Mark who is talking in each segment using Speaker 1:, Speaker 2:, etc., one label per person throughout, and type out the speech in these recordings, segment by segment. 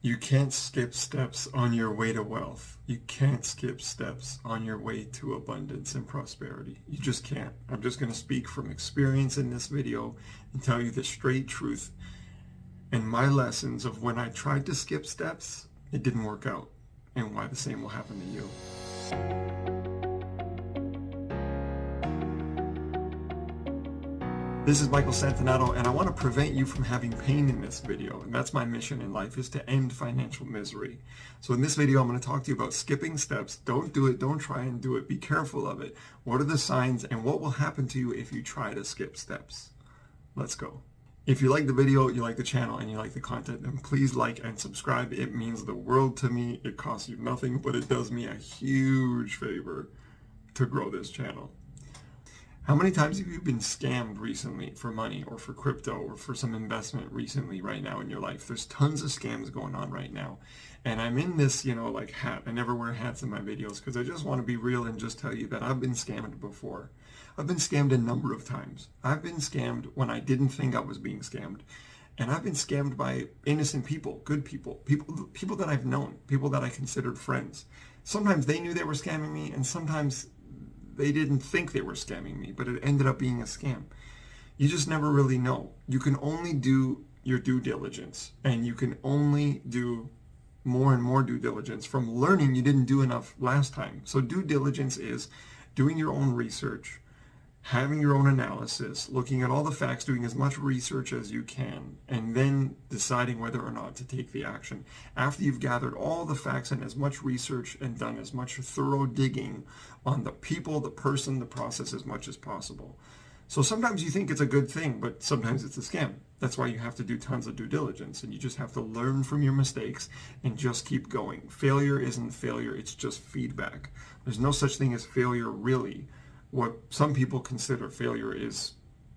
Speaker 1: You can't skip steps on your way to wealth. You can't skip steps on your way to abundance and prosperity. You just can't. I'm just going to speak from experience in this video and tell you the straight truth and my lessons of when I tried to skip steps, it didn't work out, and why the same will happen to you. This is Michael Santonato, and I want to prevent you from having pain in this video. And that's my mission in life, is to end financial misery. So in this video, I'm going to talk to you about skipping steps. Don't do it. Don't try and do it. Be careful of it. What are the signs and what will happen to you if you try to skip steps? Let's go. If you like the video, you like the channel, and you like the content, then please like and subscribe. It means the world to me. It costs you nothing, but it does me a huge favor to grow this channel. How many times have you been scammed recently for money or for crypto or for some investment recently right now in your life? There's tons of scams going on right now. And I'm in this, like hat. I never wear hats in my videos because I just want to be real and just tell you that I've been scammed before. I've been scammed a number of times. I've been scammed when I didn't think I was being scammed. And I've been scammed by innocent people, good people, people that I've known, people that I considered friends. Sometimes they knew they were scamming me, and sometimes they didn't think they were scamming me, but it ended up being a scam. You just never really know. You can only do your due diligence, and you can only do more and more due diligence from learning you didn't do enough last time. So due diligence is doing your own research, having your own analysis, looking at all the facts, doing as much research as you can, and then deciding whether or not to take the action. After you've gathered all the facts and as much research and done as much thorough digging on the people, the person, the process as much as possible. So sometimes you think it's a good thing, but sometimes it's a scam. That's why you have to do tons of due diligence, and you just have to learn from your mistakes and just keep going. Failure isn't failure, it's just feedback. There's no such thing as failure, really. What some people consider failure is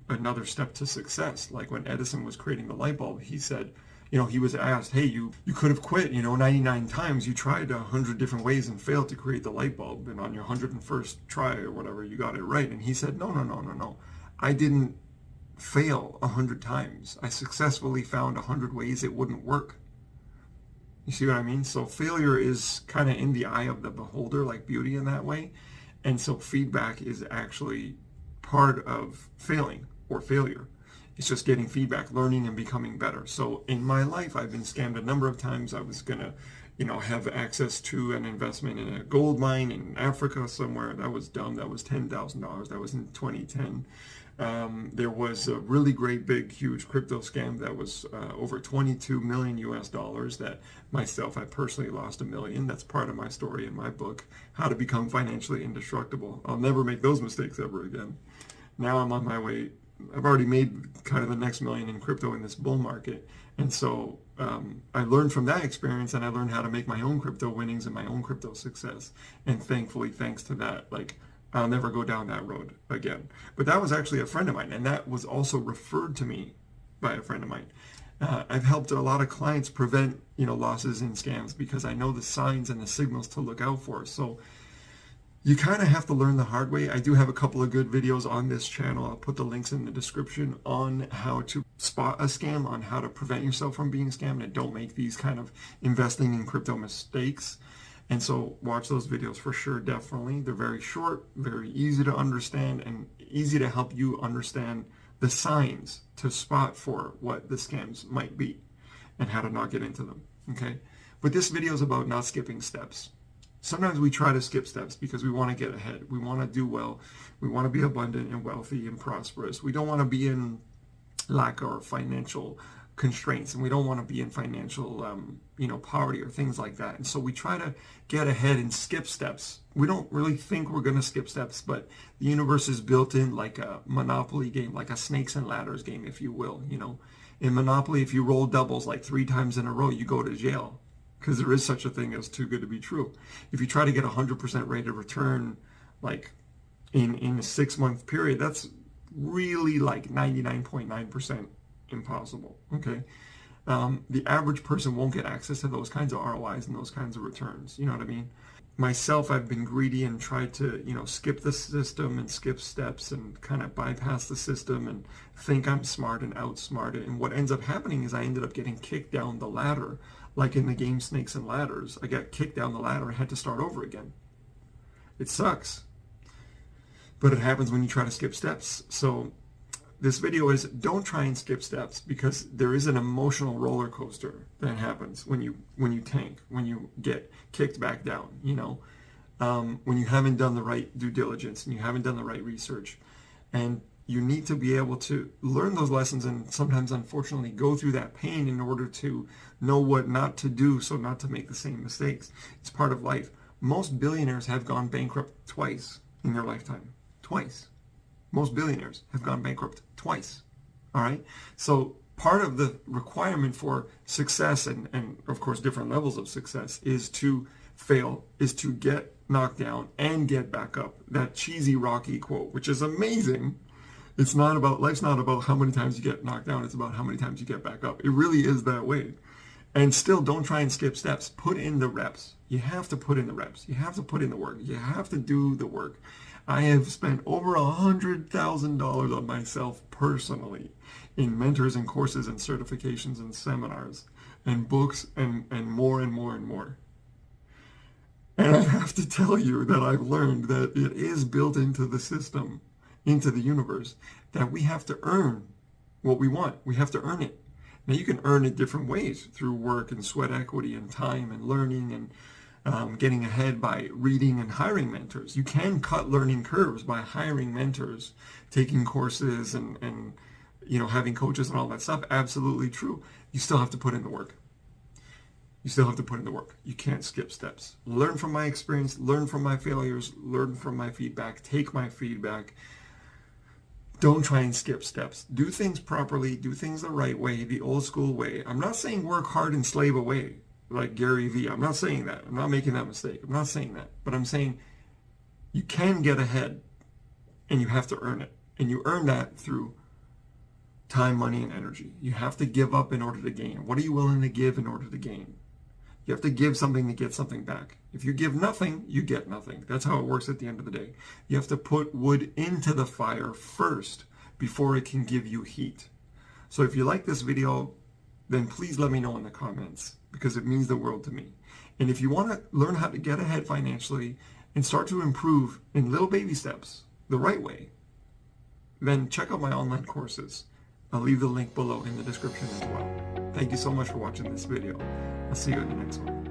Speaker 1: another step to success. Like when Edison was creating the light bulb, he said, he was asked, hey, you could have quit, 99 times. You tried 100 different ways and failed to create the light bulb. And on your 101st try or whatever, you got it right. And he said, no. I didn't fail 100 times. I successfully found 100 ways it wouldn't work. You see what I mean? So failure is kind of in the eye of the beholder, like beauty in that way. And so feedback is actually part of failing or failure. It's just getting feedback, learning and becoming better. So in my life, I've been scammed a number of times. I was going to, have access to an investment in a gold mine in Africa somewhere. That was dumb. That was $10,000. That was in 2010. There was a really great, big, huge crypto scam that was over 22 million US dollars that I personally lost $1 million. That's part of my story in my book, How to Become Financially Indestructible. I'll never make those mistakes ever again. Now I'm on my way. I've already made kind of the next $1 million in crypto in this bull market. And so I learned from that experience, and I learned how to make my own crypto winnings and my own crypto success. And thankfully, thanks to that, I'll never go down that road again. But that was actually a friend of mine, and that was also referred to me by a friend of mine. I've helped a lot of clients prevent, losses in scams because I know the signs and the signals to look out for. So you kind of have to learn the hard way. I do have a couple of good videos on this channel. I'll put the links in the description on how to spot a scam, on how to prevent yourself from being scammed, and don't make these kind of investing in crypto mistakes. And so watch those videos for sure, definitely. They're very short, very easy to understand, and easy to help you understand the signs to spot for what the scams might be and how to not get into them, okay? But this video is about not skipping steps. Sometimes we try to skip steps because we want to get ahead. We want to do well. We want to be abundant and wealthy and prosperous. We don't want to be in lack or financial constraints, and we don't want to be in financial poverty or things like that. And so we try to get ahead and skip steps. We don't really think we're going to skip steps, but the universe is built in like a Monopoly game, like a snakes and ladders game, if you will. In Monopoly, if you roll doubles like 3 times in a row, you go to jail, because there is such a thing as too good to be true. If you try to get 100% rate of return like in a 6-month period, that's really like 99.9% impossible, okay? The average person won't get access to those kinds of ROIs and those kinds of returns, you know what I mean? Myself, I've been greedy and tried to, skip the system and skip steps and kind of bypass the system and think I'm smart and outsmart it. And what ends up happening is I ended up getting kicked down the ladder Like in the game Snakes and Ladders, I got kicked down the ladder and had to start over again. It sucks. But it happens when you try to skip steps. So this video is, don't try and skip steps, because there is an emotional roller coaster that happens when you tank, when you get kicked back down, when you haven't done the right due diligence and you haven't done the right research. And you need to be able to learn those lessons and sometimes, unfortunately, go through that pain in order to know what not to do, so not to make the same mistakes. It's part of life. Most billionaires have gone bankrupt twice in their lifetime. Twice. Most billionaires have gone bankrupt twice. All right? So part of the requirement for success, and of course different levels of success, is to fail, is to get knocked down and get back up. That cheesy Rocky quote, which is amazing. Life's not about how many times you get knocked down, it's about how many times you get back up. It really is that way. And still, don't try and skip steps. Put in the reps. You have to put in the reps. You have to put in the work. You have to do the work. I have spent over $100,000 on myself personally in mentors and courses and certifications and seminars and books and more and more and more. And I have to tell you that I've learned that it is built into the system, into the universe, that we have to earn what we want. We have to earn it. Now, you can earn it different ways, through work and sweat equity and time and learning and getting ahead by reading and hiring mentors. You can cut learning curves by hiring mentors, taking courses and having coaches and all that stuff. Absolutely true. You still have to put in the work. You still have to put in the work. You can't skip steps. Learn from my experience, learn from my failures, learn from my feedback, take my feedback. Don't try and skip steps. Do things properly, do things the right way, the old school way. I'm not saying work hard and slave away like Gary Vee. I'm not saying that. I'm not making that mistake. I'm not saying that. But I'm saying you can get ahead, and you have to earn it. And you earn that through time, money, and energy. You have to give up in order to gain. What are you willing to give in order to gain? You have to give something to get something back. If you give nothing, you get nothing. That's how it works at the end of the day. You have to put wood into the fire first before it can give you heat. So if you like this video, then please let me know in the comments, because it means the world to me. And if you want to learn how to get ahead financially and start to improve in little baby steps the right way, then check out my online courses. I'll leave the link below in the description as well. Thank you so much for watching this video. I'll see you in the next one.